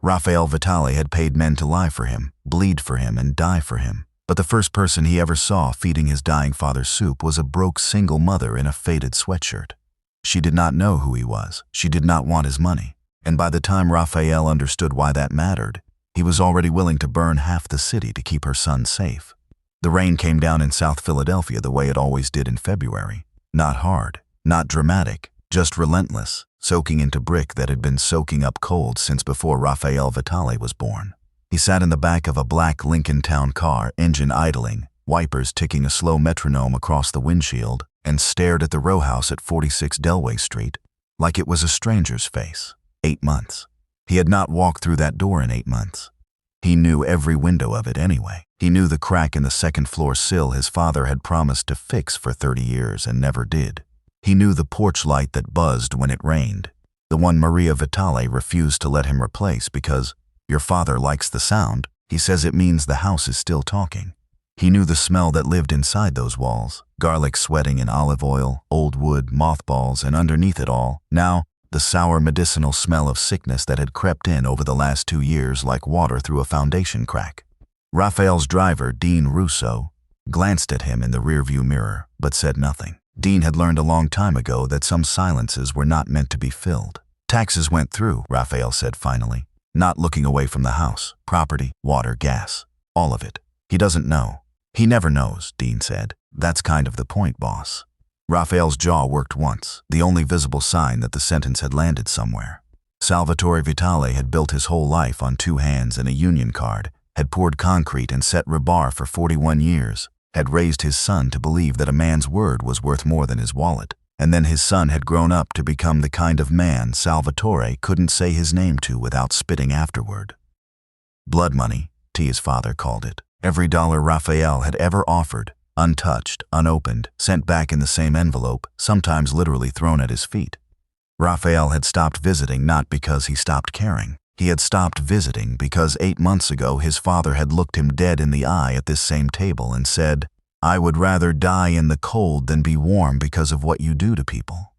Raphael Vitale had paid men to lie for him, bleed for him, and die for him. But the first person he ever saw feeding his dying father soup was a broke single mother in a faded sweatshirt. She did not know who he was. She did not want his money. And by the time Raphael understood why that mattered, he was already willing to burn half the city to keep her son safe. The rain came down in South Philadelphia the way it always did in February. Not hard, not dramatic, just relentless, soaking into brick that had been soaking up cold since before Raphael Vitale was born. He sat in the back of a black Lincoln Town car, engine idling, wipers ticking a slow metronome across the windshield, and stared at the row house at 46 Delway Street like it was a stranger's face. 8 months. He had not walked through that door in 8 months. He knew every window of it anyway. He knew the crack in the second-floor sill his father had promised to fix for 30 years and never did. He knew the porch light that buzzed when it rained, the one Maria Vitale refused to let him replace because, "Your father likes the sound. He says it means the house is still talking." He knew the smell that lived inside those walls, garlic sweating in olive oil, old wood, mothballs, and underneath it all, now, the sour medicinal smell of sickness that had crept in over the last 2 years like water through a foundation crack. Raphael's driver, Dean Russo, glanced at him in the rearview mirror, but said nothing. Dean had learned a long time ago that some silences were not meant to be filled. "Taxes went through," Raphael said finally, not looking away from the house. "Property, water, gas, all of it. He doesn't know." "He never knows," Dean said. "That's kind of the point, boss." Raphael's jaw worked once, the only visible sign that the sentence had landed somewhere. Salvatore Vitale had built his whole life on 2 hands and a union card, had poured concrete and set rebar for 41 years, had raised his son to believe that a man's word was worth more than his wallet, and then his son had grown up to become the kind of man Salvatore couldn't say his name to without spitting afterward. Blood money, his father called it. Every dollar Raphael had ever offered, untouched, unopened, sent back in the same envelope, sometimes literally thrown at his feet. Raphael had stopped visiting not because he stopped caring. He had stopped visiting because 8 months ago his father had looked him dead in the eye at this same table and said, "I would rather die in the cold than be warm because of what you do to people."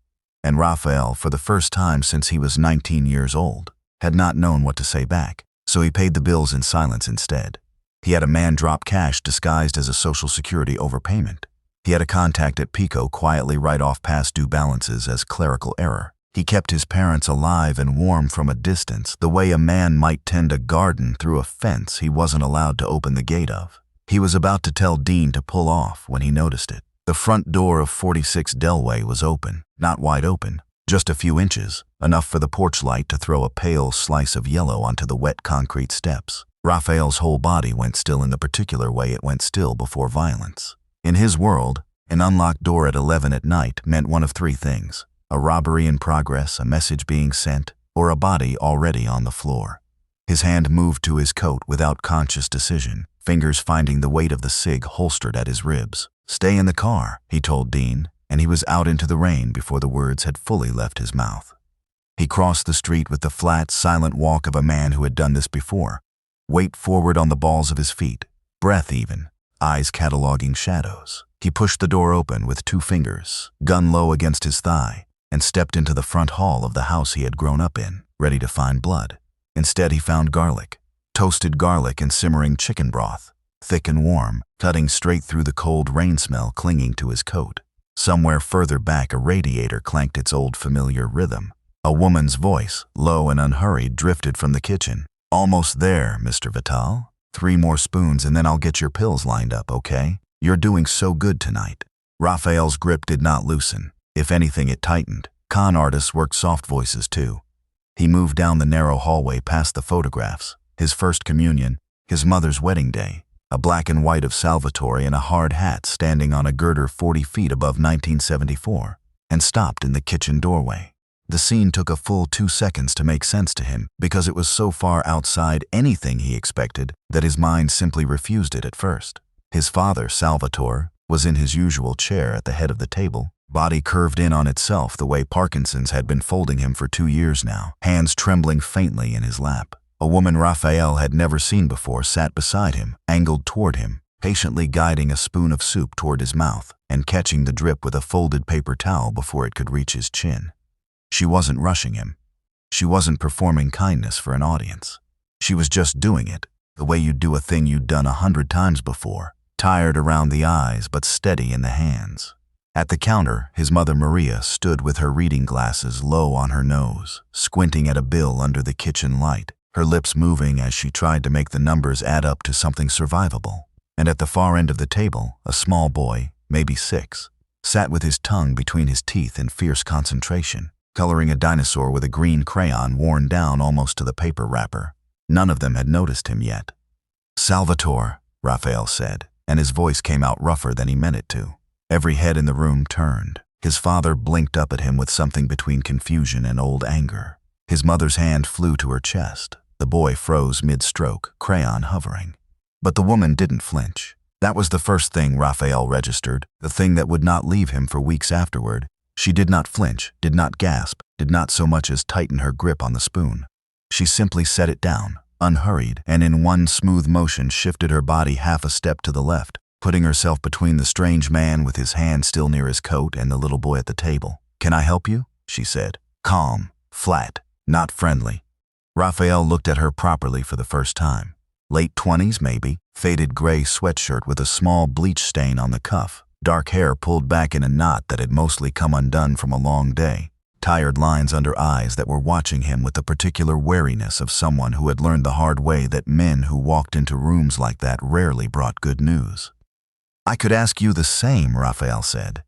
And Raphael, for the first time since he was 19 years old, had not known what to say back, so he paid the bills in silence instead. He had a man drop cash disguised as a Social Security overpayment. He had a contact at Pico quietly write off past due balances as clerical error. He kept his parents alive and warm from a distance, the way a man might tend a garden through a fence he wasn't allowed to open the gate of. He was about to tell Dean to pull off when he noticed it. The front door of 46 Delway was open, not wide open, just a few inches, enough for the porch light to throw a pale slice of yellow onto the wet concrete steps. Raphael's whole body went still in the particular way it went still before violence. In his world, an unlocked door at 11 at night meant one of 3 things: a robbery in progress, a message being sent, or a body already on the floor. His hand moved to his coat without conscious decision, fingers finding the weight of the cig holstered at his ribs. "Stay in the car," he told Dean, and he was out into the rain before the words had fully left his mouth. He crossed the street with the flat, silent walk of a man who had done this before. Weight forward on the balls of his feet, breath even, eyes cataloging shadows. He pushed the door open with 2 fingers, gun low against his thigh, and stepped into the front hall of the house he had grown up in, ready to find blood. Instead, he found garlic, toasted garlic and simmering chicken broth, thick and warm, cutting straight through the cold rain smell clinging to his coat. Somewhere further back, a radiator clanked its old familiar rhythm. A woman's voice, low and unhurried, drifted from the kitchen. "Almost there, Mr. Vitale. 3 more spoons and then I'll get your pills lined up, okay? You're doing so good tonight." Raphael's grip did not loosen. If anything, it tightened. Con artists worked soft voices too. He moved down the narrow hallway past the photographs, his first communion, his mother's wedding day, a black and white of Salvatore in a hard hat standing on a girder 40 feet above 1974, and stopped in the kitchen doorway. The scene took a full 2 seconds to make sense to him because it was so far outside anything he expected that his mind simply refused it at first. His father, Salvatore, was in his usual chair at the head of the table, body curved in on itself the way Parkinson's had been folding him for 2 years now, hands trembling faintly in his lap. A woman Raphael had never seen before sat beside him, angled toward him, patiently guiding a spoon of soup toward his mouth and catching the drip with a folded paper towel before it could reach his chin. She wasn't rushing him. She wasn't performing kindness for an audience. She was just doing it, the way you'd do a thing you'd done 100 times before, tired around the eyes but steady in the hands. At the counter, his mother Maria stood with her reading glasses low on her nose, squinting at a bill under the kitchen light, her lips moving as she tried to make the numbers add up to something survivable. And at the far end of the table, a small boy, maybe 6, sat with his tongue between his teeth in fierce concentration, coloring a dinosaur with a green crayon worn down almost to the paper wrapper. None of them had noticed him yet. "Salvatore," Raphael said, and his voice came out rougher than he meant it to. Every head in the room turned. His father blinked up at him with something between confusion and old anger. His mother's hand flew to her chest. The boy froze mid-stroke, crayon hovering. But the woman didn't flinch. That was the first thing Raphael registered, the thing that would not leave him for weeks afterward. She did not flinch, did not gasp, did not so much as tighten her grip on the spoon. She simply set it down, unhurried, and in one smooth motion shifted her body half a step to the left, putting herself between the strange man with his hand still near his coat and the little boy at the table. "Can I help you?" she said. Calm, flat, not friendly. Raphael looked at her properly for the first time. Late 20s, maybe, faded gray sweatshirt with a small bleach stain on the cuff, dark hair pulled back in a knot that had mostly come undone from a long day, tired lines under eyes that were watching him with the particular wariness of someone who had learned the hard way that men who walked into rooms like that rarely brought good news. "I could ask you the same," Raphael said,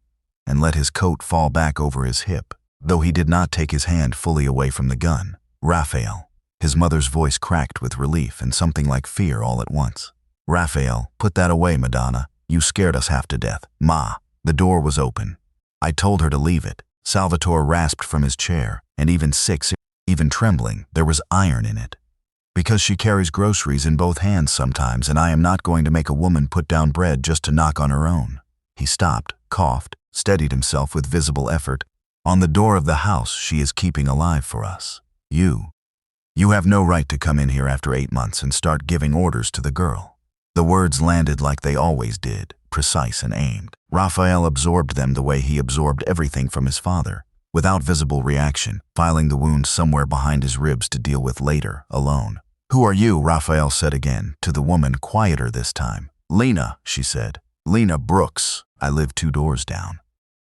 and let his coat fall back over his hip, though he did not take his hand fully away from the gun. "Raphael." His mother's voice cracked with relief and something like fear all at once. "Raphael, put that away, Madonna. You scared us half to death." "Ma." The door was open. "I told her to leave it." Salvatore rasped from his chair, and even 6, even trembling, there was iron in it. "Because she carries groceries in both hands sometimes, and I am not going to make a woman put down bread just to knock on her own." He stopped, coughed, steadied himself with visible effort. "On the door of the house she is keeping alive for us. You have no right to come in here after 8 months and start giving orders to the girl." The words landed like they always did, precise and aimed. Raphael absorbed them the way he absorbed everything from his father, without visible reaction, filing the wound somewhere behind his ribs to deal with later, alone. "Who are you?" Raphael said again, to the woman, quieter this time. "Lena," she said. "Lena Brooks. I live 2 doors down."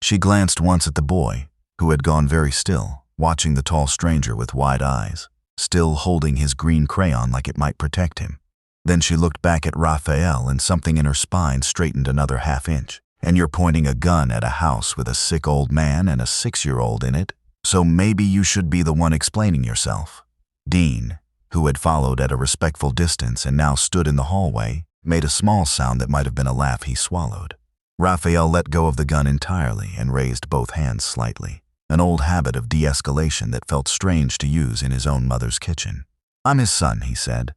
She glanced once at the boy, who had gone very still, watching the tall stranger with wide eyes, still holding his green crayon like it might protect him. Then she looked back at Raphael, and something in her spine straightened another half-inch. "And you're pointing a gun at a house with a sick old man and a 6-year-old in it? So maybe you should be the one explaining yourself." Dean, who had followed at a respectful distance and now stood in the hallway, made a small sound that might have been a laugh he swallowed. Raphael let go of the gun entirely and raised both hands slightly, an old habit of de-escalation that felt strange to use in his own mother's kitchen. "I'm his son," he said.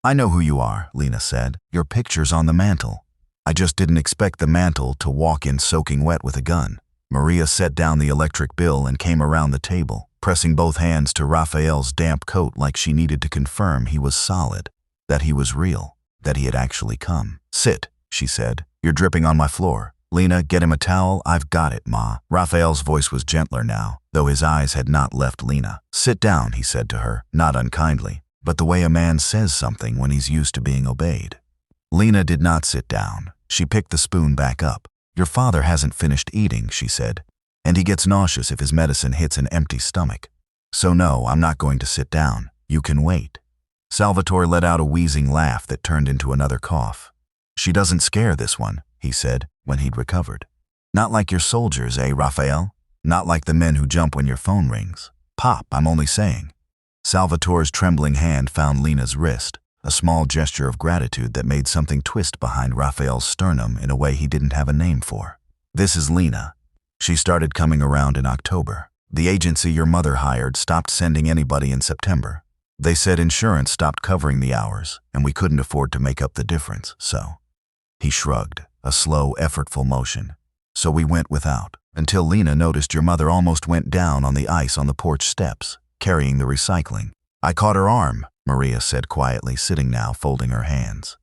"I know who you are," Lena said. "Your picture's on the mantle." "I just didn't expect the mantle to walk in soaking wet with a gun." Maria set down the electric bill and came around the table, pressing both hands to Raphael's damp coat like she needed to confirm he was solid, that he was real, that he had actually come. "Sit," she said. "You're dripping on my floor. Lena, get him a towel." "I've got it, Ma." Raphael's voice was gentler now, though his eyes had not left Lena. "Sit down," he said to her, not unkindly, but the way a man says something when he's used to being obeyed. Lena did not sit down. She picked the spoon back up. "Your father hasn't finished eating," she said, "and he gets nauseous if his medicine hits an empty stomach. So no, I'm not going to sit down. You can wait." Salvatore let out a wheezing laugh that turned into another cough. "She doesn't scare, this one," he said, when he'd recovered. "Not like your soldiers, eh, Raphael? Not like the men who jump when your phone rings. Pop, I'm only saying." Salvatore's trembling hand found Lena's wrist, a small gesture of gratitude that made something twist behind Raphael's sternum in a way he didn't have a name for. "This is Lena. She started coming around in October. The agency your mother hired stopped sending anybody in September. They said insurance stopped covering the hours, and we couldn't afford to make up the difference, so." He shrugged, a slow, effortful motion. "So we went without, until Lena noticed your mother almost went down on the ice on the porch steps, carrying the recycling. I caught her arm," Maria said quietly, sitting now, folding her hands.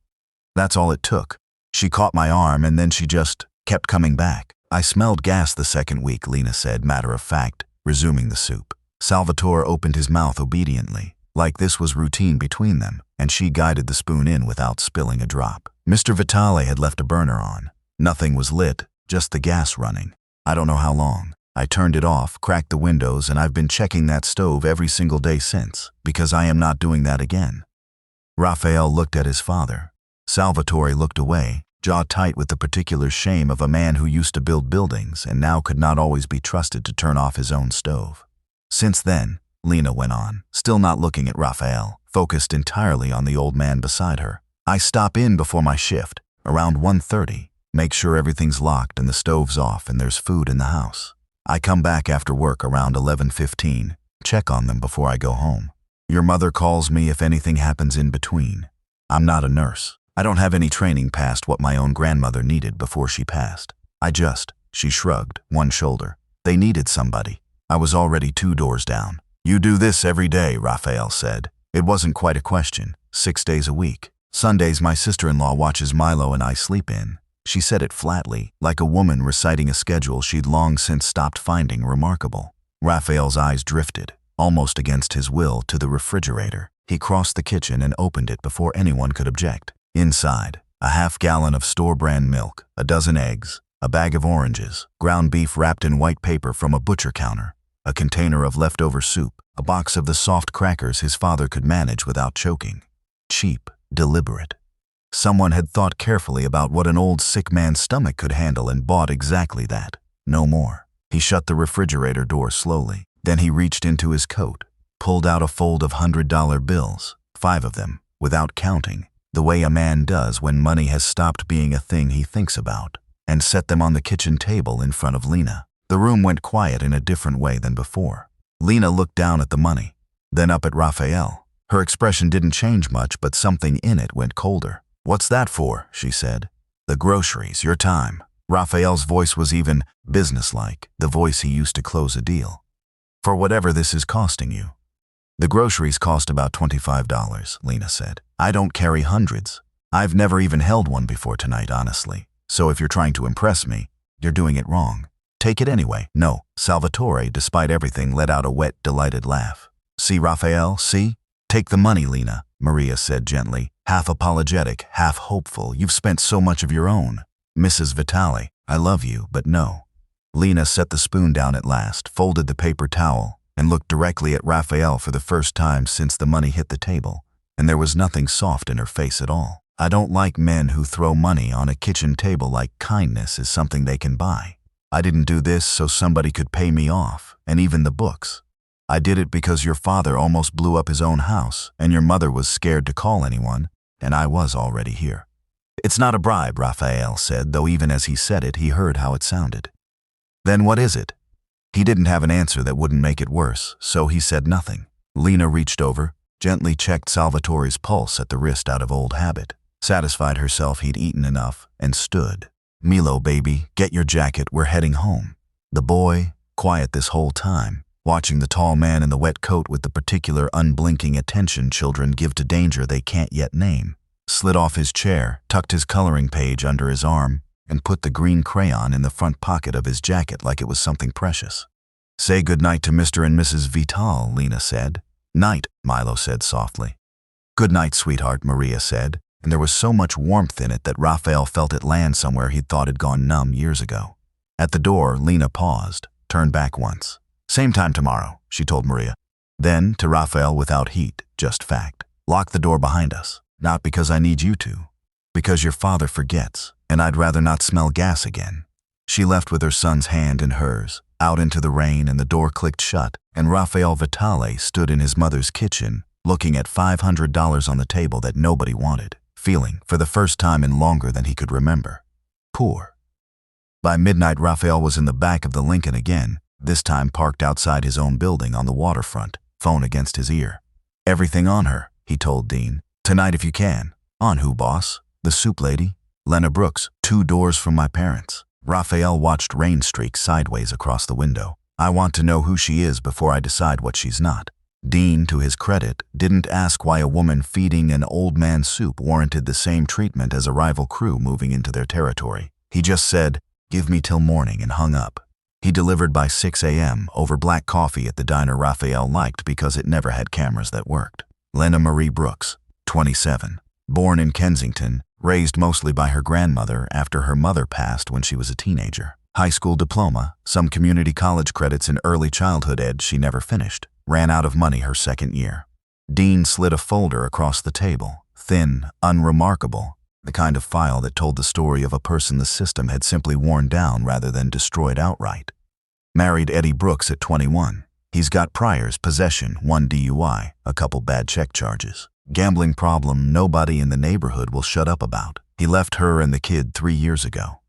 "That's all it took. She caught my arm, and then she just kept coming back. I smelled gas the second week," Lena said, matter of fact, resuming the soup. Salvatore opened his mouth obediently. like this was routine between them, and she guided the spoon in without spilling a drop. Mr. Vitale had left a burner on. Nothing was lit, just the gas running. I don't know how long. I turned it off, cracked the windows, and I've been checking that stove every single day since, because I am not doing that again. Raphael looked at his father. Salvatore looked away, jaw tight with the particular shame of a man who used to build buildings and now could not always be trusted to turn off his own stove. Since then, Lena went on, still not looking at Raphael, focused entirely on the old man beside her. I stop in before my shift, around 1:30, make sure everything's locked and the stove's off and there's food in the house. I come back after work around 11:15, check on them before I go home. Your mother calls me if anything happens in between. I'm not a nurse. I don't have any training past what my own grandmother needed before she passed. She shrugged, one shoulder. They needed somebody. I was already 2 doors down. You do this every day, Raphael said. It wasn't quite a question, 6 days a week. Sundays my sister-in-law watches Milo and I sleep in. She said it flatly, like a woman reciting a schedule she'd long since stopped finding remarkable. Raphael's eyes drifted, almost against his will, to the refrigerator. He crossed the kitchen and opened it before anyone could object. Inside, a half-gallon of store-brand milk, a dozen eggs, a bag of oranges, ground beef wrapped in white paper from a butcher counter, a container of leftover soup, a box of the soft crackers his father could manage without choking. Cheap, deliberate. Someone had thought carefully about what an old sick man's stomach could handle and bought exactly that. No more. He shut the refrigerator door slowly. Then he reached into his coat, pulled out a fold of $100 bills, 5 of them, without counting, the way a man does when money has stopped being a thing he thinks about, and set them on the kitchen table in front of Lena. The room went quiet in a different way than before. Lena looked down at the money, then up at Raphael. Her expression didn't change much, but something in it went colder. What's that for? She said. The groceries, your time. Raphael's voice was even businesslike, the voice he used to close a deal. For whatever this is costing you. The groceries cost about $25, Lena said. I don't carry hundreds. I've never even held one before tonight, honestly. So if you're trying to impress me, you're doing it wrong. Take it anyway. No. Salvatore, despite everything, let out a wet, delighted laugh. See, Raphael, see? Take the money, Lena, Maria said gently, half apologetic, half hopeful. You've spent so much of your own. Mrs. Vitale, I love you, but no. Lena set the spoon down at last, folded the paper towel, and looked directly at Raphael for the first time since the money hit the table, and there was nothing soft in her face at all. I don't like men who throw money on a kitchen table like kindness is something they can buy. I didn't do this so somebody could pay me off, and even the books. I did it because your father almost blew up his own house, and your mother was scared to call anyone, and I was already here. It's not a bribe, Raphael said, though even as he said it, he heard how it sounded. Then what is it? He didn't have an answer that wouldn't make it worse, so he said nothing. Lena reached over, gently checked Salvatore's pulse at the wrist out of old habit, satisfied herself he'd eaten enough, and stood. Milo, baby, get your jacket, we're heading home. The boy, quiet this whole time, watching the tall man in the wet coat with the particular unblinking attention children give to danger they can't yet name, slid off his chair, tucked his coloring page under his arm, and put the green crayon in the front pocket of his jacket like it was something precious. Say goodnight to Mr. and Mrs. Vitale, Lena said. Night, Milo said softly. Good night, sweetheart, Maria said, and there was so much warmth in it that Raphael felt it land somewhere he'd thought had gone numb years ago. At the door, Lena paused, turned back once. Same time tomorrow, she told Maria. Then, to Raphael without heat, just fact. Lock the door behind us. Not because I need you to. Because your father forgets, and I'd rather not smell gas again. She left with her son's hand in hers, out into the rain, and the door clicked shut, and Raphael Vitale stood in his mother's kitchen, looking at $500 on the table that nobody wanted, feeling, for the first time in longer than he could remember, poor. By midnight, Raphael was in the back of the Lincoln again, this time parked outside his own building on the waterfront, phone against his ear. Everything on her, he told Dean. Tonight if you can. On who, boss? The soup lady? Lena Brooks, 2 doors from my parents. Raphael watched rain streak sideways across the window. I want to know who she is before I decide what she's not. Dean, to his credit, didn't ask why a woman feeding an old man soup warranted the same treatment as a rival crew moving into their territory. He just said, give me till morning, and hung up. He delivered by 6 a.m. over black coffee at the diner Raphael liked because it never had cameras that worked. Lena Marie Brooks, 27. Born in Kensington, raised mostly by her grandmother after her mother passed when she was a teenager. High school diploma, some community college credits in early childhood ed she never finished. Ran out of money her second year. Dean slid a folder across the table, thin, unremarkable, the kind of file that told the story of a person the system had simply worn down rather than destroyed outright. Married Eddie Brooks at 21. He's got priors, possession, 1 DUI, a couple bad check charges. Gambling problem nobody in the neighborhood will shut up about. He left her and the kid 3 years ago.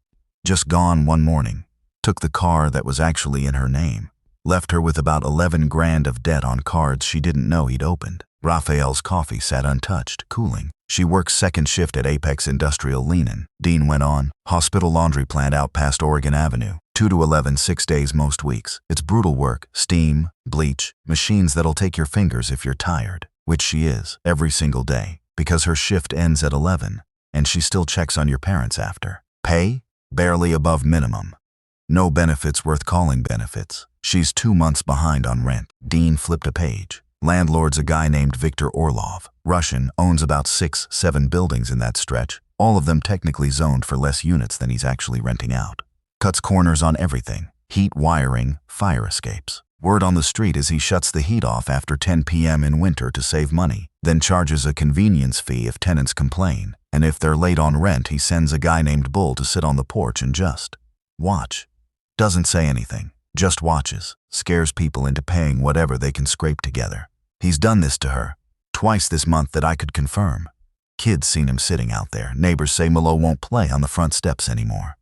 Just gone one morning. Took the car that was actually in her name. Left her with about 11 grand of debt on cards she didn't know he'd opened. Raphael's coffee sat untouched, cooling. She works second shift at Apex Industrial Linen. Dean went on. Hospital laundry plant out past Oregon Avenue. 2 to 11, 6 days most weeks. It's brutal work. Steam, bleach, machines that'll take your fingers if you're tired. Which she is, every single day. Because her shift ends at 11, and she still checks on your parents after. Pay? Barely above minimum. No benefits worth calling benefits. She's 2 months behind on rent. Dean flipped a page. Landlord's a guy named Viktor Orlov. Russian, owns about 6, 7 buildings in that stretch, all of them technically zoned for less units than he's actually renting out. Cuts corners on everything. Heat, wiring, fire escapes. Word on the street is he shuts the heat off after 10 p.m. in winter to save money, then charges a convenience fee if tenants complain, and if they're late on rent he sends a guy named Bull to sit on the porch and just watch. Doesn't say anything, just watches, scares people into paying whatever they can scrape together. He's done this to her, twice this month that I could confirm. Kids seen him sitting out there. Neighbors say Malo won't play on the front steps anymore.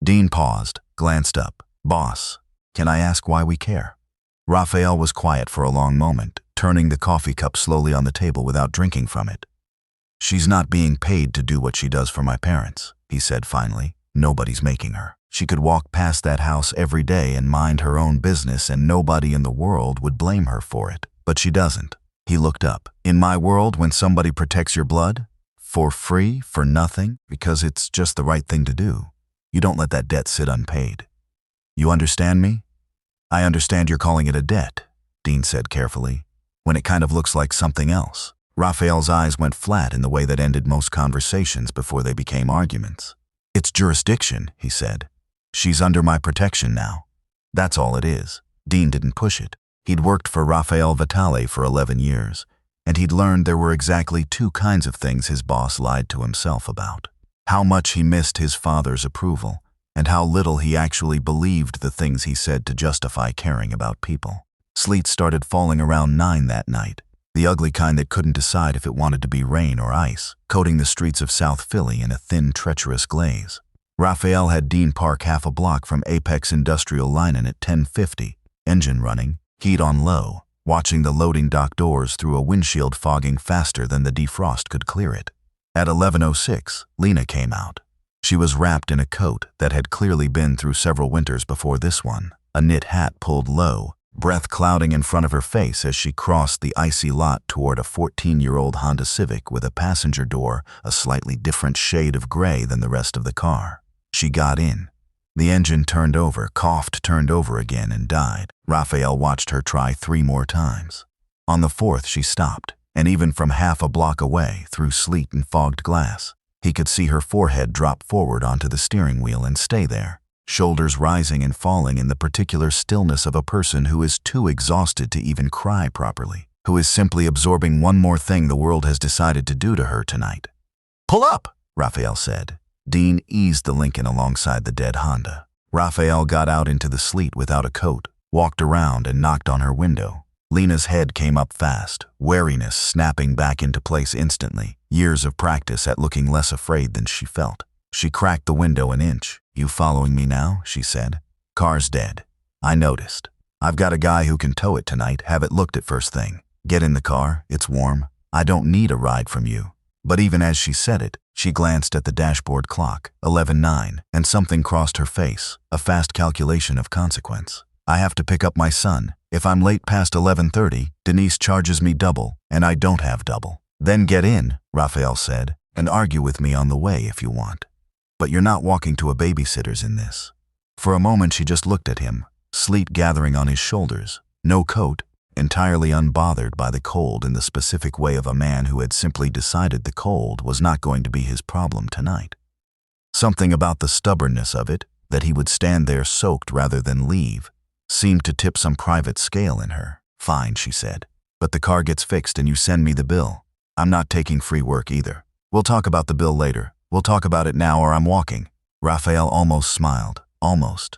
Dean paused, glanced up. Boss, can I ask why we care? Raphael was quiet for a long moment, turning the coffee cup slowly on the table without drinking from it. She's not being paid to do what she does for my parents, he said finally. Nobody's making her. She could walk past that house every day and mind her own business and nobody in the world would blame her for it. But she doesn't. He looked up. In my world, when somebody protects your blood, for free, for nothing, because it's just the right thing to do, you don't let that debt sit unpaid. You understand me? I understand you're calling it a debt, Dean said carefully, when it kind of looks like something else. Raphael's eyes went flat in the way that ended most conversations before they became arguments. It's jurisdiction, he said. She's under my protection now. That's all it is. Dean didn't push it. He'd worked for Raphael Vitale for 11 years, and he'd learned there were exactly 2 kinds of things his boss lied to himself about. How much he missed his father's approval, and how little he actually believed the things he said to justify caring about people. Sleet started falling around 9 that night, the ugly kind that couldn't decide if it wanted to be rain or ice, coating the streets of South Philly in a thin, treacherous glaze. Raphael had Dean park half a block from Apex Industrial Linen at 10:50, engine running, heat on low, watching the loading dock doors through a windshield fogging faster than the defrost could clear it. At 11:06, Lena came out. She was wrapped in a coat that had clearly been through several winters before this one, a knit hat pulled low, breath clouding in front of her face as she crossed the icy lot toward a 14-year-old Honda Civic with a passenger door a slightly different shade of gray than the rest of the car. She got in. The engine turned over, coughed, turned over again, and died. Raphael watched her try 3 more times. On the 4th, she stopped, and even from half a block away, through sleet and fogged glass, he could see her forehead drop forward onto the steering wheel and stay there, shoulders rising and falling in the particular stillness of a person who is too exhausted to even cry properly, who is simply absorbing one more thing the world has decided to do to her tonight. "Pull up," Raphael said. Dean eased the Lincoln alongside the dead Honda. Raphael got out into the sleet without a coat, walked around and knocked on her window. Lena's head came up fast, wariness snapping back into place instantly, years of practice at looking less afraid than she felt. She cracked the window an inch. "You following me now?" she said. "Car's dead. I noticed. I've got a guy who can tow it tonight, have it looked at first thing. Get in the car, it's warm. I don't need a ride from you." But even as she said it, she glanced at the dashboard clock, 11:09, and something crossed her face, a fast calculation of consequence. "I have to pick up my son. If I'm late past 11:30, Denise charges me double, and I don't have double." "Then get in," Raphael said, "and argue with me on the way if you want. But you're not walking to a babysitter's in this." For a moment she just looked at him, sleet gathering on his shoulders, no coat, entirely unbothered by the cold in the specific way of a man who had simply decided the cold was not going to be his problem tonight. Something about the stubbornness of it, that he would stand there soaked rather than leave, seemed to tip some private scale in her. "Fine," she said. "But the car gets fixed and you send me the bill. I'm not taking free work either. We'll talk about the bill later. We'll talk about it now or I'm walking." Raphael almost smiled. Almost.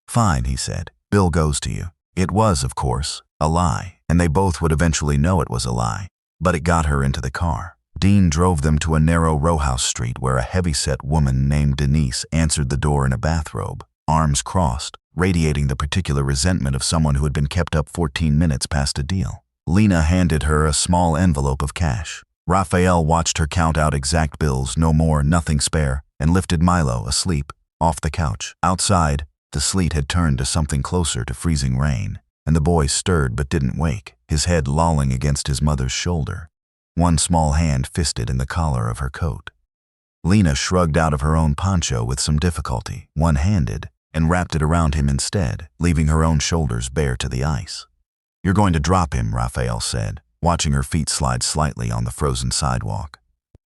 "Fine," he said. "Bill goes to you." It was, of course, a lie, and they both would eventually know it was a lie. But it got her into the car. Dean drove them to a narrow rowhouse street where a heavy-set woman named Denise answered the door in a bathrobe, arms crossed, radiating the particular resentment of someone who had been kept up 14 minutes past a deal. Lena handed her a small envelope of cash. Raphael watched her count out exact bills, no more, nothing spare, and lifted Milo, asleep, off the couch. Outside, the sleet had turned to something closer to freezing rain, and the boy stirred but didn't wake, his head lolling against his mother's shoulder, one small hand fisted in the collar of her coat. Lena shrugged out of her own poncho with some difficulty, one-handed, and wrapped it around him instead, leaving her own shoulders bare to the ice. "You're going to drop him," Raphael said, watching her feet slide slightly on the frozen sidewalk.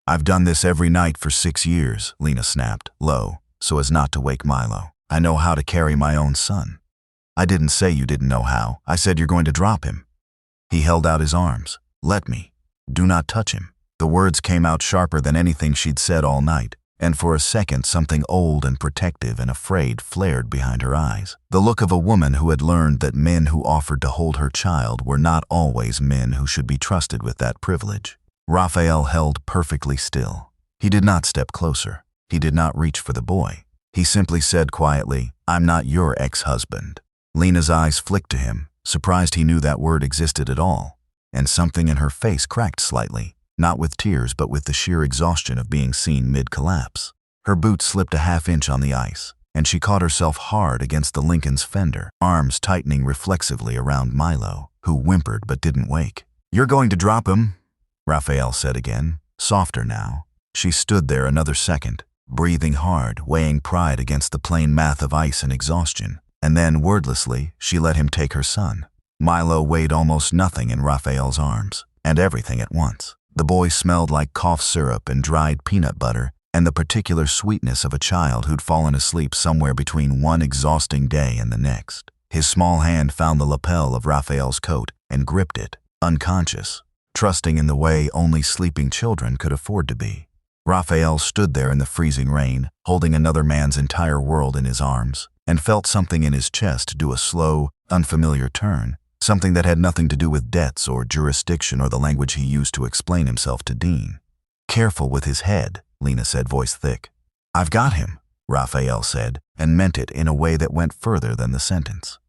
"I've done this every night for 6 years, Lena snapped, low, so as not to wake Milo. "I know how to carry my own son." "I didn't say you didn't know how. I said you're going to drop him." He held out his arms. "Let me. Do not touch him." The words came out sharper than anything she'd said all night, and for a second something old and protective and afraid flared behind her eyes. The look of a woman who had learned that men who offered to hold her child were not always men who should be trusted with that privilege. Raphael held perfectly still. He did not step closer. He did not reach for the boy. He simply said quietly, "I'm not your ex-husband." Lena's eyes flicked to him, surprised he knew that word existed at all, and something in her face cracked slightly, not with tears but with the sheer exhaustion of being seen mid-collapse. Her boot slipped a half-inch on the ice, and she caught herself hard against the Lincoln's fender, arms tightening reflexively around Milo, who whimpered but didn't wake. "You're going to drop him?" Raphael said again, softer now. She stood there another second, breathing hard, weighing pride against the plain math of ice and exhaustion, and then, wordlessly, she let him take her son. Milo weighed almost nothing in Raphael's arms, and everything at once. The boy smelled like cough syrup and dried peanut butter, and the particular sweetness of a child who'd fallen asleep somewhere between one exhausting day and the next. His small hand found the lapel of Raphael's coat and gripped it, unconscious, trusting in the way only sleeping children could afford to be. Raphael stood there in the freezing rain, holding another man's entire world in his arms, and felt something in his chest do a slow, unfamiliar turn, something that had nothing to do with debts or jurisdiction or the language he used to explain himself to Dean. "Careful with his head," Lena said, voice thick. "I've got him," Raphael said, and meant it in a way that went further than the sentence.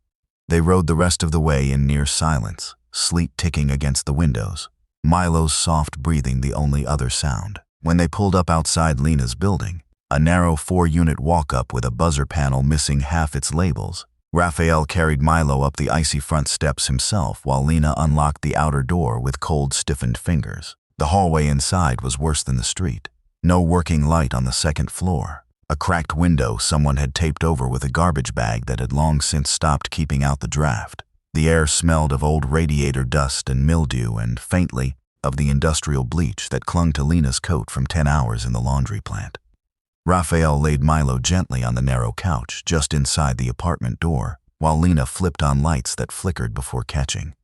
They rode the rest of the way in near silence, sleet ticking against the windows, Milo's soft breathing the only other sound. When they pulled up outside Lena's building, a narrow 4-unit walk-up with a buzzer panel missing half its labels, Raphael carried Milo up the icy front steps himself while Lena unlocked the outer door with cold, stiffened fingers. The hallway inside was worse than the street. No working light on the second floor. A cracked window someone had taped over with a garbage bag that had long since stopped keeping out the draft. The air smelled of old radiator dust and mildew and, faintly, of the industrial bleach that clung to Lena's coat from 10 hours in the laundry plant. Raphael laid Milo gently on the narrow couch just inside the apartment door, while Lena flipped on lights that flickered before catching.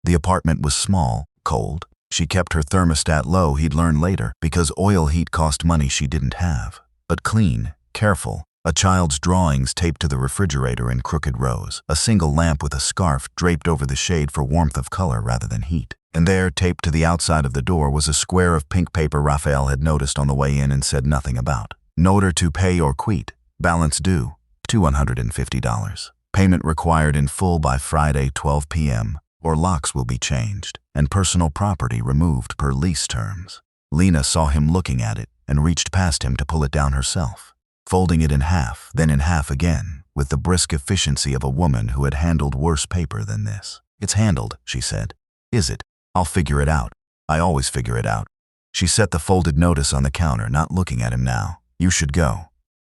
The apartment was small, cold. She kept her thermostat low, he'd learn later, because oil heat cost money she didn't have. But clean, careful, a child's drawings taped to the refrigerator in crooked rows, a single lamp with a scarf draped over the shade for warmth of color rather than heat. And there, taped to the outside of the door, was a square of pink paper Raphael had noticed on the way in and said nothing about. "Note to pay or quit. Balance due, $250. Payment required in full by Friday 12 p.m., or locks will be changed, and personal property removed per lease terms." Lena saw him looking at it and reached past him to pull it down herself, folding it in half, then in half again, with the brisk efficiency of a woman who had handled worse paper than this. "It's handled," she said. "Is it? I'll figure it out. I always figure it out." She set the folded notice on the counter, not looking at him now. "You should go.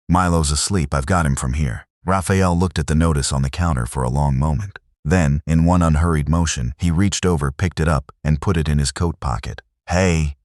Milo's asleep. I've got him from here." Raphael looked at the notice on the counter for a long moment. Then, in one unhurried motion, he reached over, picked it up, and put it in his coat pocket. "Hey,"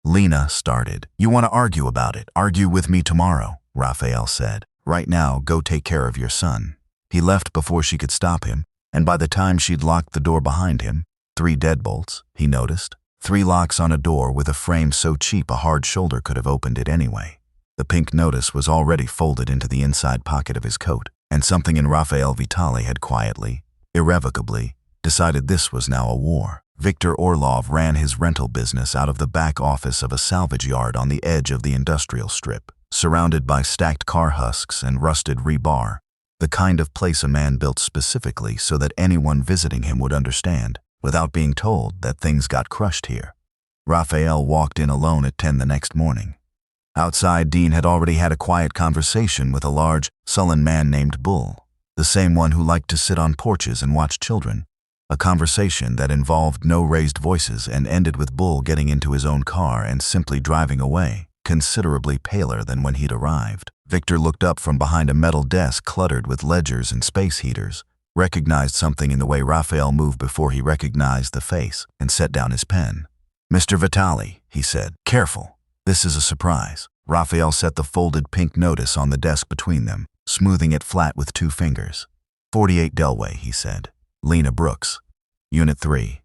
Lena started. "You want to argue about it? Argue with me tomorrow," Raphael said. "Right now, go take care of your son." He left before she could stop him, and by the time she'd locked the door behind him, 3 deadbolts, he noticed. 3 locks on a door with a frame so cheap a hard shoulder could have opened it anyway. The pink notice was already folded into the inside pocket of his coat, and something in Raphael Vitali had quietly, irrevocably, decided this was now a war. Victor Orlov ran his rental business out of the back office of a salvage yard on the edge of the industrial strip, surrounded by stacked car husks and rusted rebar, the kind of place a man built specifically so that anyone visiting him would understand, without being told, that things got crushed here. Raphael walked in alone at 10 the next morning. Outside, Dean had already had a quiet conversation with a large, sullen man named Bull, the same one who liked to sit on porches and watch children. A conversation that involved no raised voices and ended with Bull getting into his own car and simply driving away, considerably paler than when he'd arrived. Victor looked up from behind a metal desk cluttered with ledgers and space heaters, recognized something in the way Raphael moved before he recognized the face, and set down his pen. "Mr. Vitali," he said, "careful. This is a surprise." Raphael set the folded pink notice on the desk between them, smoothing it flat with 2 fingers. 48 Delway, he said. Lena Brooks. Unit 3.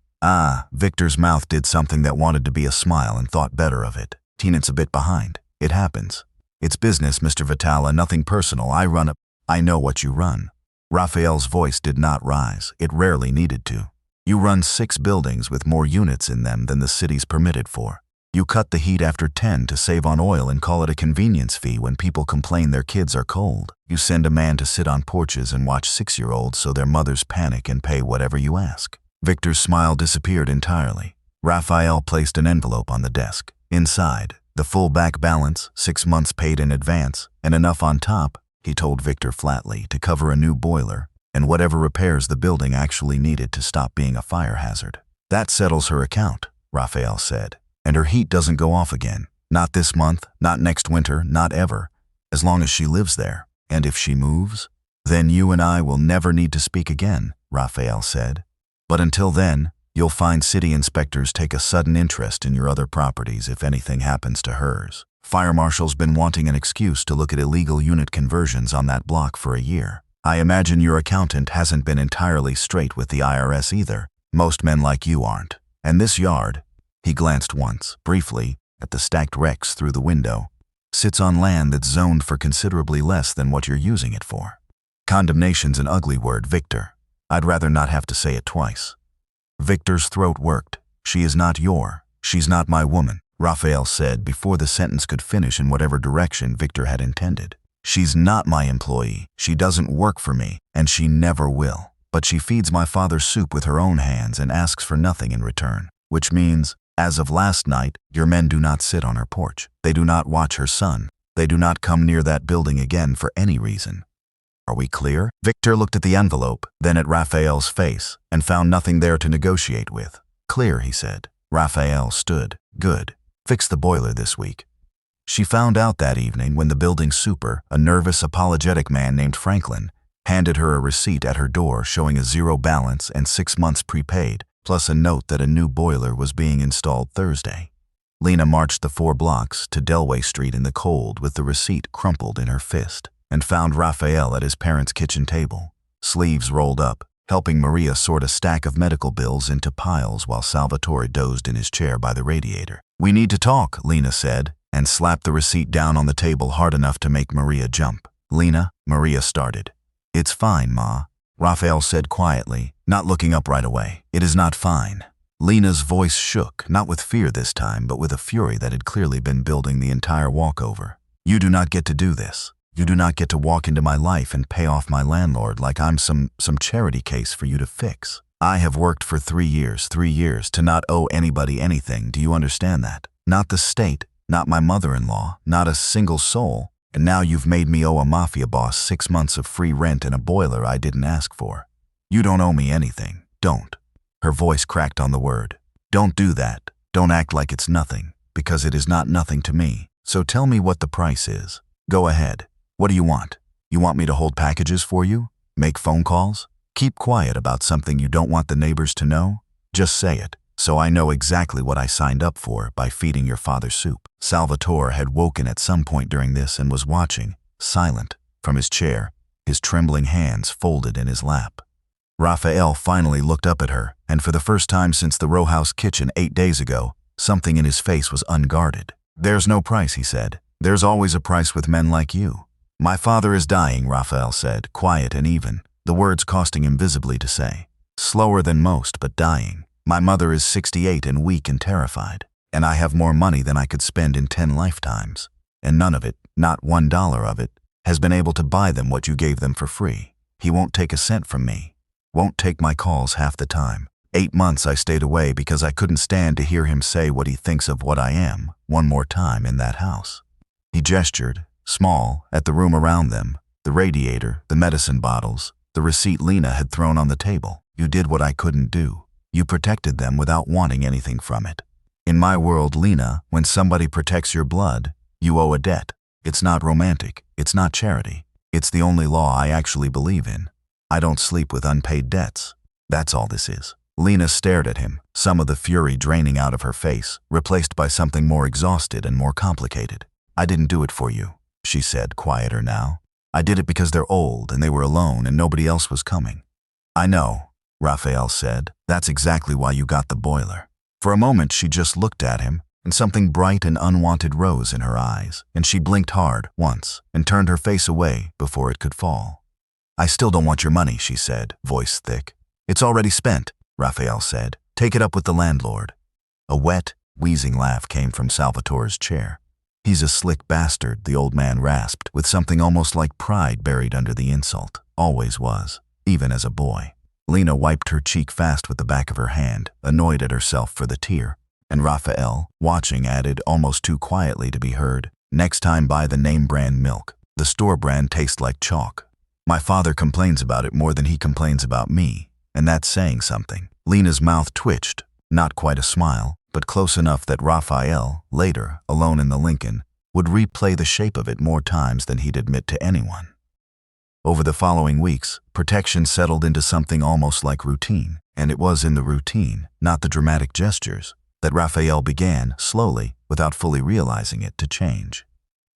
Victor's mouth did something that wanted to be a smile and thought better of it. "Tenant's a bit behind. It happens. It's business, Mr. Vitali, nothing personal. I know what you run." Raphael's voice did not rise. It rarely needed to. "You run 6 buildings with more units in them than the city's permitted for. You cut the heat after 10 to save on oil and call it a convenience fee when people complain their kids are cold. You send a man to sit on porches and watch 6-year-olds so their mothers panic and pay whatever you ask." Victor's smile disappeared entirely. Raphael placed an envelope on the desk. Inside, the full back balance, 6 months paid in advance, and enough on top, he told Victor flatly, to cover a new boiler and whatever repairs the building actually needed to stop being a fire hazard. "That settles her account," Raphael said. "And her heat doesn't go off again. Not this month, not next winter, not ever. As long as she lives there. And if she moves, then you and I will never need to speak again," Raphael said. "But until then, you'll find city inspectors take a sudden interest in your other properties if anything happens to hers. Fire marshal's been wanting an excuse to look at illegal unit conversions on that block for a year. I imagine your accountant hasn't been entirely straight with the IRS either. Most men like you aren't. And this yard," he glanced once, briefly, at the stacked wrecks through the window, "sits on land that's zoned for considerably less than what you're using it for. Condemnation's an ugly word, Victor. I'd rather not have to say it twice." Victor's throat worked. She's not my woman," Raphael said before the sentence could finish in whatever direction Victor had intended. "She's not my employee. She doesn't work for me, and she never will. But she feeds my father's soup with her own hands and asks for nothing in return. Which means, as of last night, your men do not sit on her porch. They do not watch her son. They do not come near that building again for any reason. Are we clear?" Victor looked at the envelope, then at Raphael's face, and found nothing there to negotiate with. "Clear," he said. Raphael stood. "Good. Fix the boiler this week." She found out that evening when the building super, a nervous, apologetic man named Franklin, handed her a receipt at her door showing a 0 balance and 6 months prepaid, plus a note that a new boiler was being installed Thursday. Lena marched the 4 blocks to Delway Street in the cold with the receipt crumpled in her fist, and found Raphael at his parents' kitchen table, sleeves rolled up, helping Maria sort a stack of medical bills into piles while Salvatore dozed in his chair by the radiator. "We need to talk," Lena said, and slapped the receipt down on the table hard enough to make Maria jump. "Lena," Maria started. "It's fine, Ma," Raphael said quietly, not looking up right away. "It is not fine." Lena's voice shook, not with fear this time, but with a fury that had clearly been building the entire walkover. "You do not get to do this. You do not get to walk into my life and pay off my landlord like I'm some charity case for you to fix. I have worked for 3 years to not owe anybody anything. Do you understand that? Not the state, not my mother-in-law, not a single soul. And now you've made me owe a mafia boss 6 months of free rent and a boiler I didn't ask for. You don't owe me anything. Don't." Her voice cracked on the word. "Don't do that. Don't act like it's nothing, because it is not nothing to me. So tell me what the price is. Go ahead. What do you want?" You want me to hold packages for you? Make phone calls? Keep quiet about something you don't want the neighbors to know? Just say it, so I know exactly what I signed up for by feeding your father soup." Salvatore had woken at some point during this and was watching, silent, from his chair, his trembling hands folded in his lap. Raphael finally looked up at her, and for the first time since the row house kitchen 8 days ago, something in his face was unguarded. "There's no price," he said. "There's always a price with men like you." "My father is dying," Raphael said, quiet and even, the words costing him visibly to say. "Slower than most, but dying. My mother is 68 and weak and terrified, and I have more money than I could spend in 10 lifetimes. And none of it, not $1 of it, has been able to buy them what you gave them for free. He won't take a cent from me. Won't take my calls half the time. 8 months I stayed away because I couldn't stand to hear him say what he thinks of what I am, one more time in that house." He gestured, small, at the room around them, the radiator, the medicine bottles, the receipt Lena had thrown on the table. "You did what I couldn't do. You protected them without wanting anything from it. In my world, Lena, when somebody protects your blood, you owe a debt. It's not romantic. It's not charity. It's the only law I actually believe in. I don't sleep with unpaid debts. That's all this is." Lena stared at him, some of the fury draining out of her face, replaced by something more exhausted and more complicated. "I didn't do it for you," she said, quieter now. "I did it because they're old and they were alone and nobody else was coming." "I know," Raphael said. "That's exactly why you got the boiler." For a moment she just looked at him, and something bright and unwanted rose in her eyes, and she blinked hard, once, and turned her face away before it could fall. "I still don't want your money," she said, voice thick. "It's already spent," Raphael said. "Take it up with the landlord." A wet, wheezing laugh came from Salvatore's chair. "He's a slick bastard," the old man rasped, with something almost like pride buried under the insult. "Always was, even as a boy." Lena wiped her cheek fast with the back of her hand, annoyed at herself for the tear, and Raphael, watching, added, almost too quietly to be heard, "Next time buy the name brand milk. The store brand tastes like chalk. My father complains about it more than he complains about me, and that's saying something." Lena's mouth twitched, not quite a smile, but close enough that Raphael, later, alone in the Lincoln, would replay the shape of it more times than he'd admit to anyone. Over the following weeks, protection settled into something almost like routine, and it was in the routine, not the dramatic gestures, that Raphael began, slowly, without fully realizing it, to change.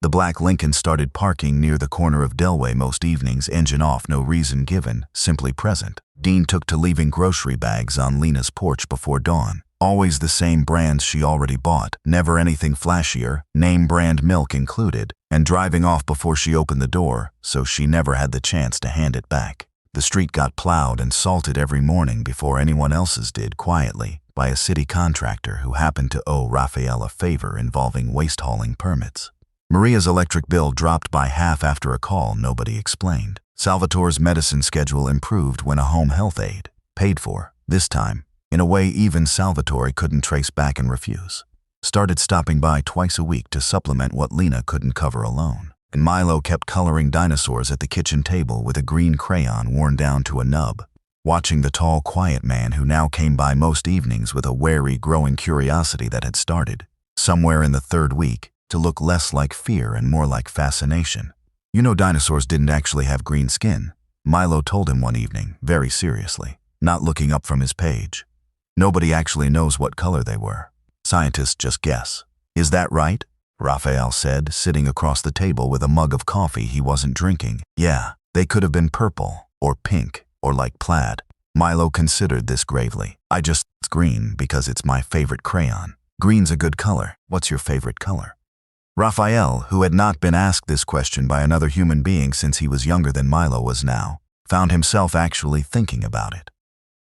The black Lincoln started parking near the corner of Delway most evenings, engine off, no reason given, simply present. Dean took to leaving grocery bags on Lena's porch before dawn. Always the same brands she already bought, never anything flashier, name brand milk included, and driving off before she opened the door, so she never had the chance to hand it back. The street got plowed and salted every morning before anyone else's did, quietly, by a city contractor who happened to owe Raphael a favor involving waste hauling permits. Maria's electric bill dropped by half after a call nobody explained. Salvatore's medicine schedule improved when a home health aide, paid for, this time, in a way even Salvatore couldn't trace back and refuse, started stopping by twice a week to supplement what Lena couldn't cover alone. And Milo kept coloring dinosaurs at the kitchen table with a green crayon worn down to a nub, watching the tall, quiet man who now came by most evenings with a wary, growing curiosity that had started, somewhere in the 3rd week, to look less like fear and more like fascination. "You know dinosaurs didn't actually have green skin," Milo told him one evening, very seriously, not looking up from his page. "Nobody actually knows what color they were. Scientists just guess." "Is that right?" Raphael said, sitting across the table with a mug of coffee he wasn't drinking. "Yeah, they could have been purple, or pink, or like plaid." Milo considered this gravely. It's green because it's my favorite crayon. Green's a good color. What's your favorite color?" Raphael, who had not been asked this question by another human being since he was younger than Milo was now, found himself actually thinking about it.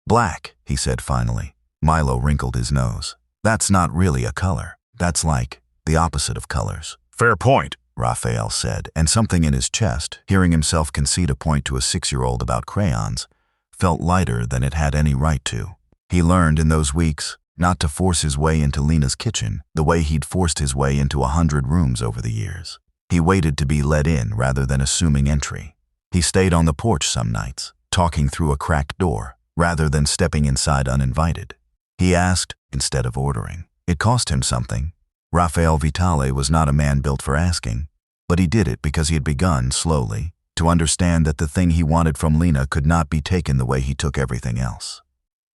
"Black," he said finally. Milo wrinkled his nose. "That's not really a color. That's like the opposite of colors." "Fair point," Raphael said, and something in his chest, hearing himself concede a point to a 6-year-old about crayons, felt lighter than it had any right to. He learned in those weeks not to force his way into Lena's kitchen the way he'd forced his way into 100 rooms over the years. He waited to be let in rather than assuming entry. He stayed on the porch some nights, talking through a cracked door, rather than stepping inside uninvited. He asked instead of ordering. It cost him something. Raphael Vitale was not a man built for asking, but he did it because he had begun, slowly, to understand that the thing he wanted from Lena could not be taken the way he took everything else.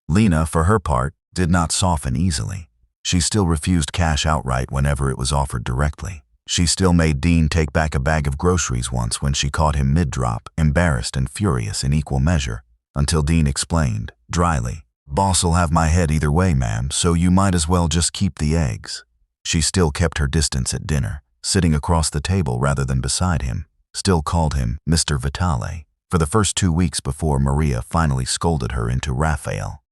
Lena, for her part, did not soften easily. She still refused cash outright whenever it was offered directly. She still made Dean take back a bag of groceries once when she caught him mid-drop, embarrassed and furious in equal measure, until Dean explained, dryly, "Boss'll have my head either way, ma'am, so you might as well just keep the eggs." She still kept her distance at dinner, sitting across the table rather than beside him, still called him Mr. Vitale, for the first 2 weeks before Maria finally scolded her into Raphael.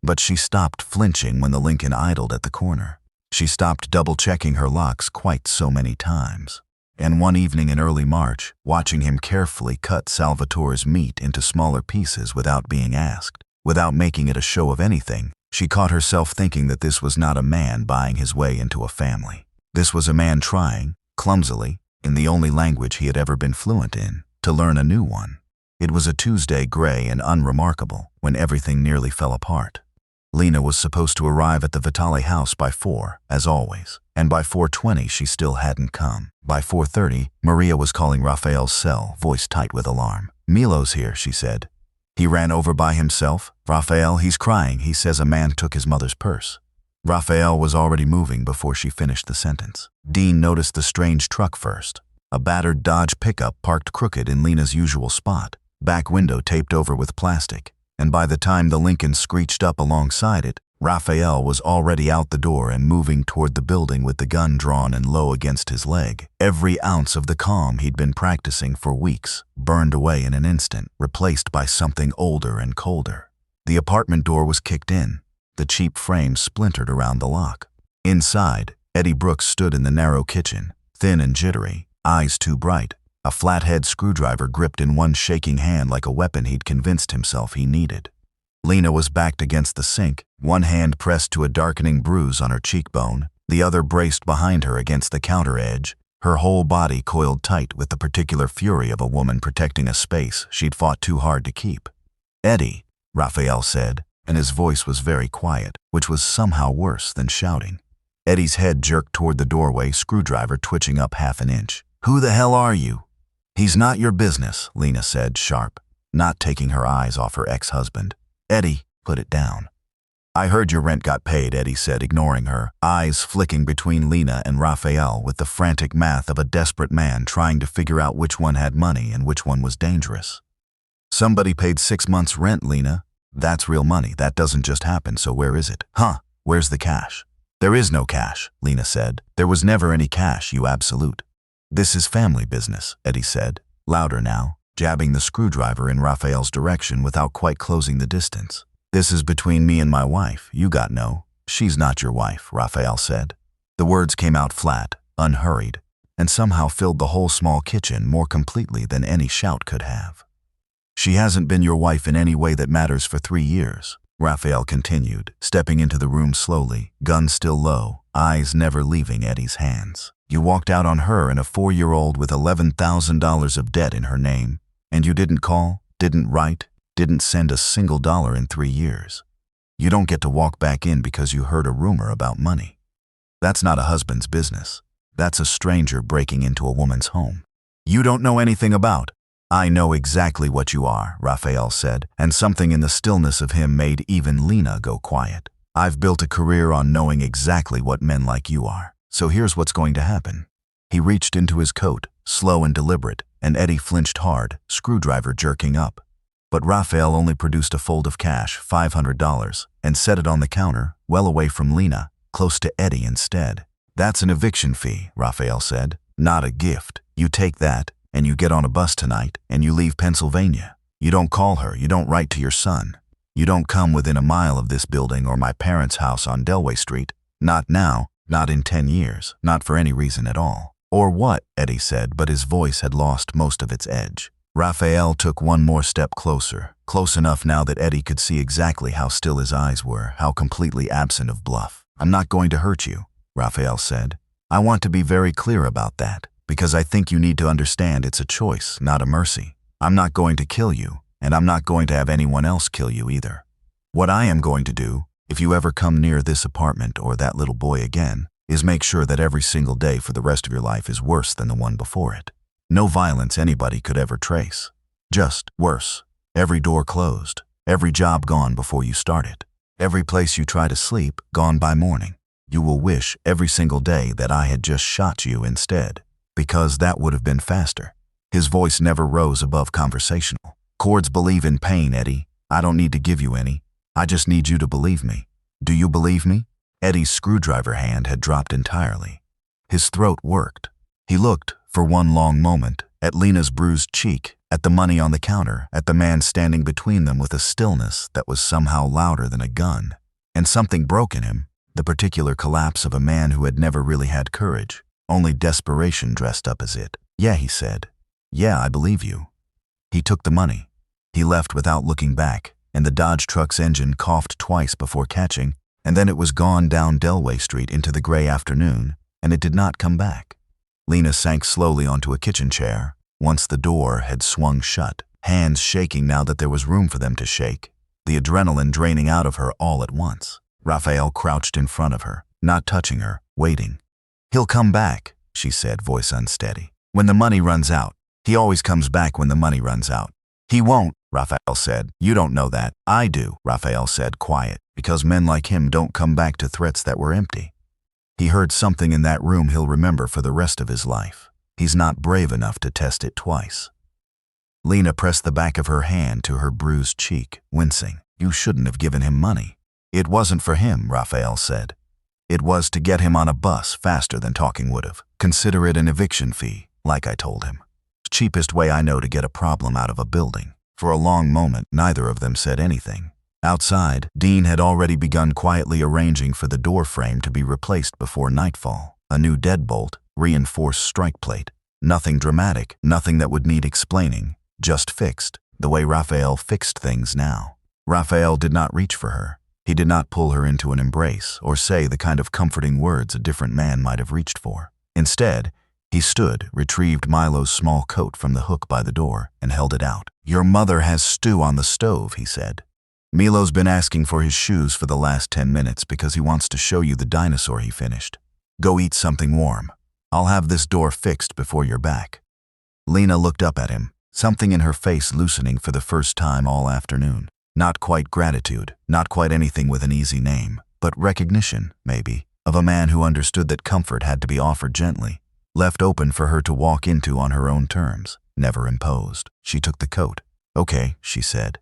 But she stopped flinching when the Lincoln idled at the corner. She stopped double-checking her locks quite so many times. And one evening in early March, watching him carefully cut Salvatore's meat into smaller pieces without being asked, without making it a show of anything, she caught herself thinking that this was not a man buying his way into a family. This was a man trying, clumsily, in the only language he had ever been fluent in, to learn a new one. It was a Tuesday, gray and unremarkable, when everything nearly fell apart. Lena was supposed to arrive at the Vitale house by 4, as always, and by 4:20 she still hadn't come. By 4:30, Maria was calling Raphael's cell, voice tight with alarm. "Milo's here," she said. "He ran over by himself? Raphael, he's crying. He says a man took his mother's purse." Raphael was already moving before she finished the sentence. Dean noticed the strange truck first. A battered Dodge pickup parked crooked in Lena's usual spot, back window taped over with plastic. And by the time the Lincoln screeched up alongside it, Raphael was already out the door and moving toward the building with the gun drawn and low against his leg. Every ounce of the calm he'd been practicing for weeks burned away in an instant, replaced by something older and colder. The apartment door was kicked in, the cheap frame splintered around the lock. Inside, Eddie Brooks stood in the narrow kitchen, thin and jittery, eyes too bright, a flathead screwdriver gripped in one shaking hand like a weapon he'd convinced himself he needed. Lena was backed against the sink, one hand pressed to a darkening bruise on her cheekbone, the other braced behind her against the counter edge, her whole body coiled tight with the particular fury of a woman protecting a space she'd fought too hard to keep. "Eddie," Raphael said, and his voice was very quiet, which was somehow worse than shouting. Eddie's head jerked toward the doorway, screwdriver twitching up half an inch. "Who the hell are you?" "He's not your business," Lena said, sharp, not taking her eyes off her ex-husband. "Eddie, put it down." "I heard your rent got paid," Eddie said, ignoring her, eyes flicking between Lena and Raphael with the frantic math of a desperate man trying to figure out which one had money and which one was dangerous. "Somebody paid 6 months' rent, Lena. That's real money. That doesn't just happen, so where is it?" "Huh, where's the cash?" "There is no cash," Lena said. "There was never any cash, you absolute." "This is family business," Eddie said, louder now, jabbing the screwdriver in Raphael's direction without quite closing the distance. "This is between me and my wife. You got no. She's not your wife," Raphael said. The words came out flat, unhurried, and somehow filled the whole small kitchen more completely than any shout could have. "She hasn't been your wife in any way that matters for 3 years, Raphael continued, stepping into the room slowly, gun still low, eyes never leaving Eddie's hands. "You walked out on her and a 4-year-old with $11,000 of debt in her name, and you didn't call, didn't write, didn't send a single dollar in 3 years. You don't get to walk back in because you heard a rumor about money. That's not a husband's business. That's a stranger breaking into a woman's home. You don't know anything about." "I know exactly what you are," Raphael said, and something in the stillness of him made even Lena go quiet. "I've built a career on knowing exactly what men like you are. So here's what's going to happen." He reached into his coat, slow and deliberate, and Eddie flinched hard, screwdriver jerking up. But Raphael only produced a fold of cash, $500, and set it on the counter, well away from Lena, close to Eddie instead. "That's an eviction fee," Raphael said, "not a gift. You take that, and you get on a bus tonight, and you leave Pennsylvania. You don't call her, you don't write to your son. You don't come within a mile of this building or my parents' house on Delway Street. Not now, not in 10 years, not for any reason at all." "Or what?" Eddie said, but his voice had lost most of its edge. Raphael took one more step closer, close enough now that Eddie could see exactly how still his eyes were, how completely absent of bluff. "I'm not going to hurt you," Raphael said. "I want to be very clear about that, because I think you need to understand it's a choice, not a mercy. I'm not going to kill you, and I'm not going to have anyone else kill you either. What I am going to do, if you ever come near this apartment or that little boy again, is make sure that every single day for the rest of your life is worse than the one before it. No violence anybody could ever trace. Just worse. Every door closed. Every job gone before you started. Every place you try to sleep gone by morning. You will wish every single day that I had just shot you instead, because that would have been faster. His voice never rose above conversational. Chords believe in pain, Eddie. I don't need to give you any. I just need you to believe me. Do you believe me? Eddie's screwdriver hand had dropped entirely. His throat worked. He looked, for one long moment, at Lena's bruised cheek, at the money on the counter, at the man standing between them with a stillness that was somehow louder than a gun. And something broke in him, the particular collapse of a man who had never really had courage, only desperation dressed up as it. Yeah, he said. Yeah, I believe you. He took the money. He left without looking back, and the Dodge truck's engine coughed twice before catching, and then it was gone down Delway Street into the gray afternoon, and it did not come back. Lena sank slowly onto a kitchen chair, once the door had swung shut, hands shaking now that there was room for them to shake, the adrenaline draining out of her all at once. Raphael crouched in front of her, not touching her, waiting. He'll come back, she said, voice unsteady. When the money runs out. He always comes back when the money runs out. He won't, Raphael said. You don't know that. I do, Raphael said, quiet, because men like him don't come back to threats that were empty. He heard something in that room he'll remember for the rest of his life. He's not brave enough to test it twice. Lena pressed the back of her hand to her bruised cheek, wincing. You shouldn't have given him money. It wasn't for him, Raphael said. It was to get him on a bus faster than talking would have. Consider it an eviction fee, like I told him. Cheapest way I know to get a problem out of a building. For a long moment, neither of them said anything. Outside, Dean had already begun quietly arranging for the door frame to be replaced before nightfall. A new deadbolt, reinforced strike plate. Nothing dramatic, nothing that would need explaining, just fixed, the way Raphael fixed things now. Raphael did not reach for her. He did not pull her into an embrace or say the kind of comforting words a different man might have reached for. Instead, he stood, retrieved Milo's small coat from the hook by the door, and held it out. Your mother has stew on the stove, he said. Milo's been asking for his shoes for the last 10 minutes because he wants to show you the dinosaur he finished. Go eat something warm. I'll have this door fixed before you're back. Lena looked up at him, something in her face loosening for the first time all afternoon. Not quite gratitude, not quite anything with an easy name, but recognition, maybe, of a man who understood that comfort had to be offered gently, left open for her to walk into on her own terms, never imposed. She took the coat. Okay, she said.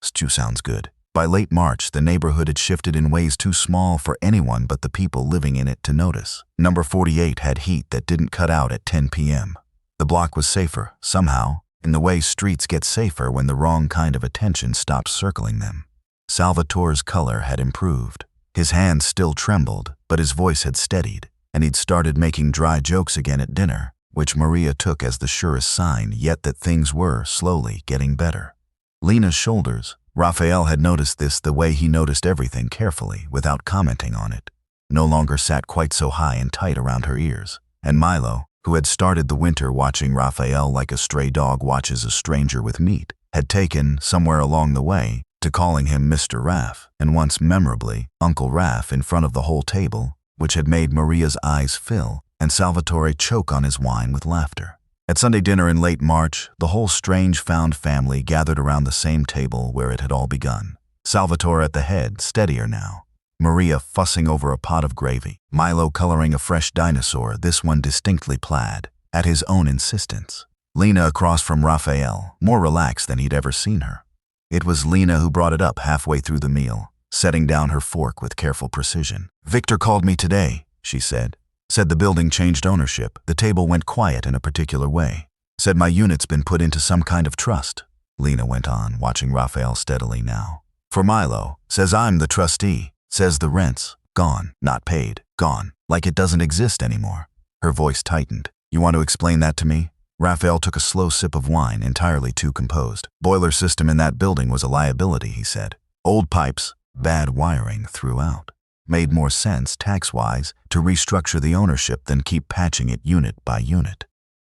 Stew sounds good. By late March, the neighborhood had shifted in ways too small for anyone but the people living in it to notice. Number 48 had heat that didn't cut out at 10 p.m. The block was safer, somehow, in the way streets get safer when the wrong kind of attention stops circling them. Salvatore's color had improved. His hands still trembled, but his voice had steadied, and he'd started making dry jokes again at dinner, which Maria took as the surest sign yet that things were slowly getting better. Lena's shoulders, Raphael had noticed this the way he noticed everything carefully, without commenting on it, no longer sat quite so high and tight around her ears, and Milo, who had started the winter watching Raphael like a stray dog watches a stranger with meat, had taken, somewhere along the way, to calling him Mr. Raff, and once memorably, Uncle Raff in front of the whole table, which had made Maria's eyes fill and Salvatore choke on his wine with laughter. At Sunday dinner in late March, the whole strange found family gathered around the same table where it had all begun. Salvatore at the head, steadier now. Maria fussing over a pot of gravy. Milo coloring a fresh dinosaur, this one distinctly plaid, at his own insistence. Lena across from Raphael, more relaxed than he'd ever seen her. It was Lena who brought it up halfway through the meal, setting down her fork with careful precision. Victor called me today, she said. Said the building changed ownership. The table went quiet in a particular way. Said my unit's been put into some kind of trust. Lena went on, watching Raphael steadily now. For Milo, says I'm the trustee. Says the rent's gone, not paid, gone, like it doesn't exist anymore. Her voice tightened. You want to explain that to me? Raphael took a slow sip of wine, entirely too composed. Boiler system in that building was a liability, he said. Old pipes, bad wiring throughout. Made more sense, tax-wise, to restructure the ownership than keep patching it unit by unit.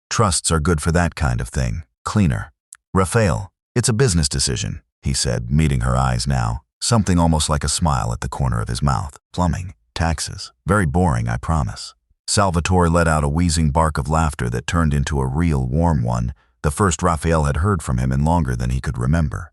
Trusts are good for that kind of thing. Cleaner. Raphael, it's a business decision, he said, meeting her eyes now, something almost like a smile at the corner of his mouth. Plumbing, taxes. Very boring, I promise. Salvatore let out a wheezing bark of laughter that turned into a real warm one, the first Raphael had heard from him in longer than he could remember.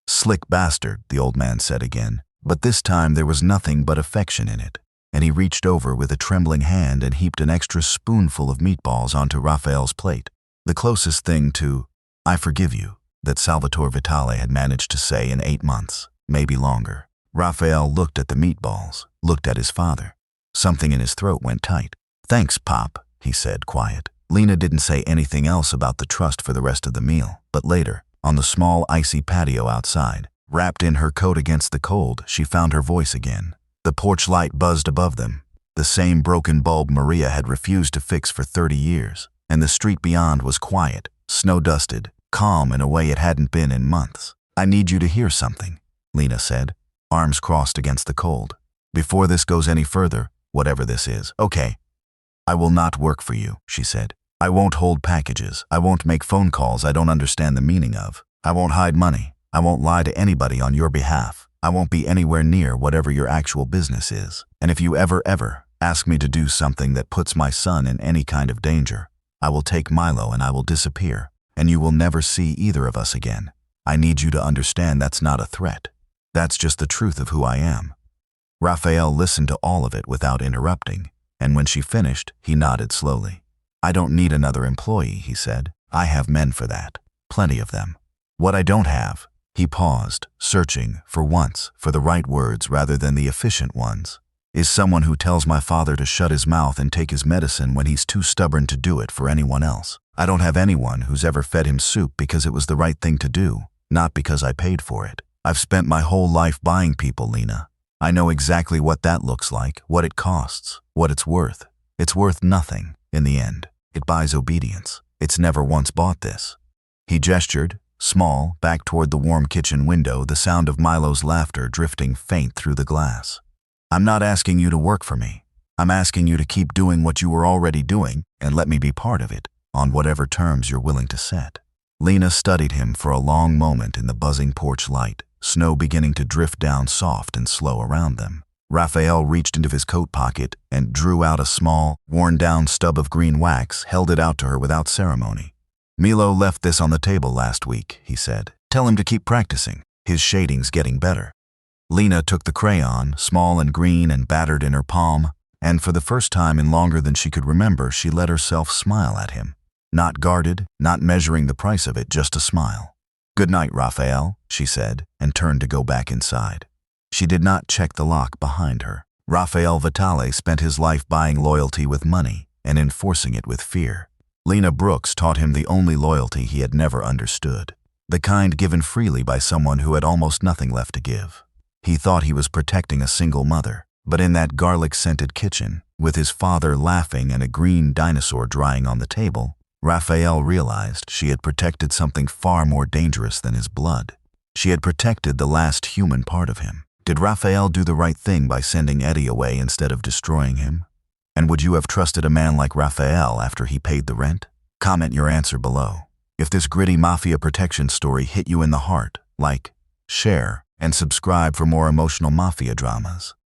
"Slick bastard," the old man said again, but this time there was nothing but affection in it, and he reached over with a trembling hand and heaped an extra spoonful of meatballs onto Raphael's plate, the closest thing to "I forgive you" that Salvatore Vitale had managed to say in 8 months, maybe longer. Raphael looked at the meatballs, looked at his father. Something in his throat went tight. "Thanks, Pop," he said, quiet. Lena didn't say anything else about the trust for the rest of the meal, but later, on the small icy patio outside, wrapped in her coat against the cold, she found her voice again. The porch light buzzed above them, the same broken bulb Maria had refused to fix for 30 years, and the street beyond was quiet, snow-dusted, calm in a way it hadn't been in months. "I need you to hear something," Lena said, arms crossed against the cold. "Before this goes any further, whatever this is, okay. I will not work for you," she said. "I won't hold packages. I won't make phone calls I don't understand the meaning of. I won't hide money. I won't lie to anybody on your behalf. I won't be anywhere near whatever your actual business is. And if you ever ask me to do something that puts my son in any kind of danger, I will take Milo and I will disappear, and you will never see either of us again. I need you to understand that's not a threat. That's just the truth of who I am." Raphael listened to all of it without interrupting, and when she finished, he nodded slowly. "I don't need another employee," he said. "I have men for that. Plenty of them. What I don't have," he paused, searching, for once, for the right words rather than the efficient ones, "is someone who tells my father to shut his mouth and take his medicine when he's too stubborn to do it for anyone else. I don't have anyone who's ever fed him soup because it was the right thing to do, not because I paid for it. I've spent my whole life buying people, Lena. I know exactly what that looks like, what it costs, what it's worth. It's worth nothing, in the end. It buys obedience. It's never once bought this." He gestured, small, back toward the warm kitchen window, the sound of Milo's laughter drifting faint through the glass. "I'm not asking you to work for me. I'm asking you to keep doing what you were already doing and let me be part of it, on whatever terms you're willing to set." Lena studied him for a long moment in the buzzing porch light, snow beginning to drift down soft and slow around them. Raphael reached into his coat pocket and drew out a small, worn-down stub of green wax, held it out to her without ceremony. "Milo left this on the table last week," he said. "Tell him to keep practicing. His shading's getting better." Lena took the crayon, small and green and battered in her palm, and for the first time in longer than she could remember, she let herself smile at him. Not guarded, not measuring the price of it, just a smile. "Good night, Raphael," she said, and turned to go back inside. She did not check the lock behind her. Raphael Vitale spent his life buying loyalty with money and enforcing it with fear. Lena Brooks taught him the only loyalty he had never understood, the kind given freely by someone who had almost nothing left to give. He thought he was protecting a single mother, but in that garlic-scented kitchen, with his father laughing and a green dinosaur drying on the table, Raphael realized she had protected something far more dangerous than his blood. She had protected the last human part of him. Did Raphael do the right thing by sending Eddie away instead of destroying him? And would you have trusted a man like Raphael after he paid the rent? Comment your answer below. If this gritty mafia protection story hit you in the heart, like, share, and subscribe for more emotional mafia dramas.